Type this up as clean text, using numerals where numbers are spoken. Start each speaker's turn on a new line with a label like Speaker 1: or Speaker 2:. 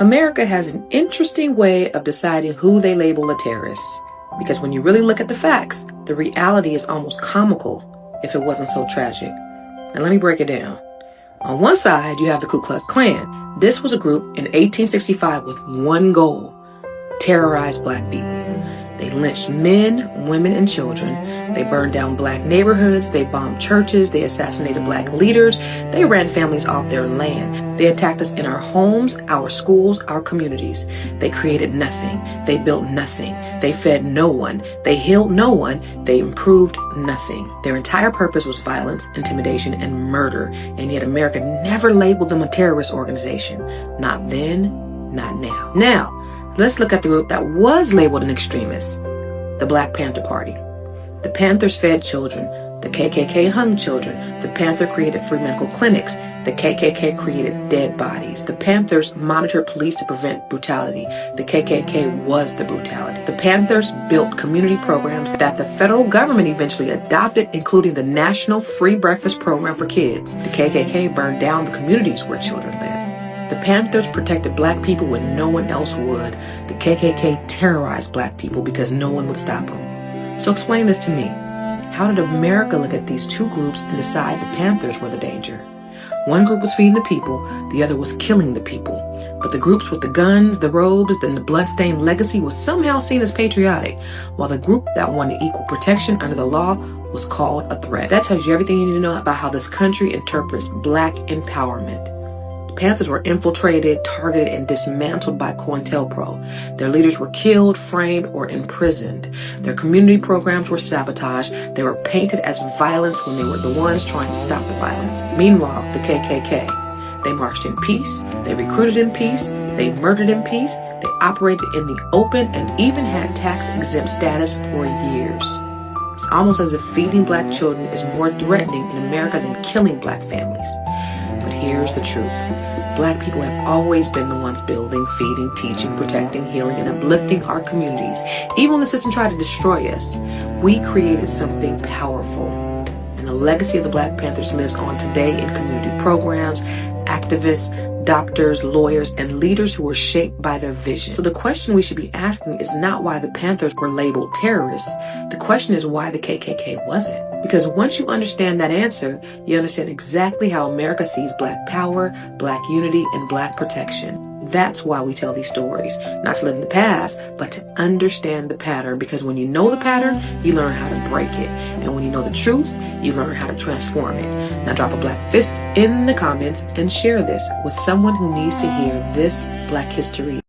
Speaker 1: America has an interesting way of deciding who they label a terrorist. Because when you really look at the facts, the reality is almost comical if it wasn't so tragic. Now let me break it down. On one side, you have the Ku Klux Klan. This was a group in 1865 with one goal: terrorize black people. They lynched men, women, and children. They burned down black neighborhoods. They bombed churches. They assassinated black leaders. They ran families off their land. They attacked us in our homes, our schools, our communities. They created nothing. They built nothing. They fed no one. They healed no one. They improved nothing. Their entire purpose was violence, intimidation, and murder. And yet America never labeled them a terrorist organization. Not then, not now. Now, let's look at the group that was labeled an extremist, the Black Panther Party. The Panthers fed children. The KKK hung children. The Panther created free medical clinics. The KKK created dead bodies. The Panthers monitored police to prevent brutality. The KKK was the brutality. The Panthers built community programs that the federal government eventually adopted, including the National Free Breakfast Program for kids. The KKK burned down the communities where children lived. The Panthers protected black people when no one else would. The KKK terrorized black people because no one would stop them. So explain this to me. How did America look at these two groups and decide the Panthers were the danger? One group was feeding the people, the other was killing the people. But the groups with the guns, the robes, and the bloodstained legacy was somehow seen as patriotic, while the group that wanted equal protection under the law was called a threat. That tells you everything you need to know about how this country interprets black empowerment. Panthers were infiltrated, targeted, and dismantled by COINTELPRO. Their leaders were killed, framed, or imprisoned. Their community programs were sabotaged. They were painted as violence when they were the ones trying to stop the violence. Meanwhile, the KKK, they marched in peace, they recruited in peace, they murdered in peace, they operated in the open, and even had tax-exempt status for years. It's almost as if feeding black children is more threatening in America than killing black families. But here's the truth. Black people have always been the ones building, feeding, teaching, protecting, healing, and uplifting our communities. Even when the system tried to destroy us, we created something powerful. And the legacy of the Black Panthers lives on today in community programs, activists, doctors, lawyers, and leaders who were shaped by their vision. So the question we should be asking is not why the Panthers were labeled terrorists. The question is why the KKK wasn't. Because once you understand that answer, you understand exactly how America sees black power, black unity, and black protection. That's why we tell these stories. Not to live in the past, but to understand the pattern. Because when you know the pattern, you learn how to break it. And when you know the truth, you learn how to transform it. Now drop a black fist in the comments and share this with someone who needs to hear this Black history.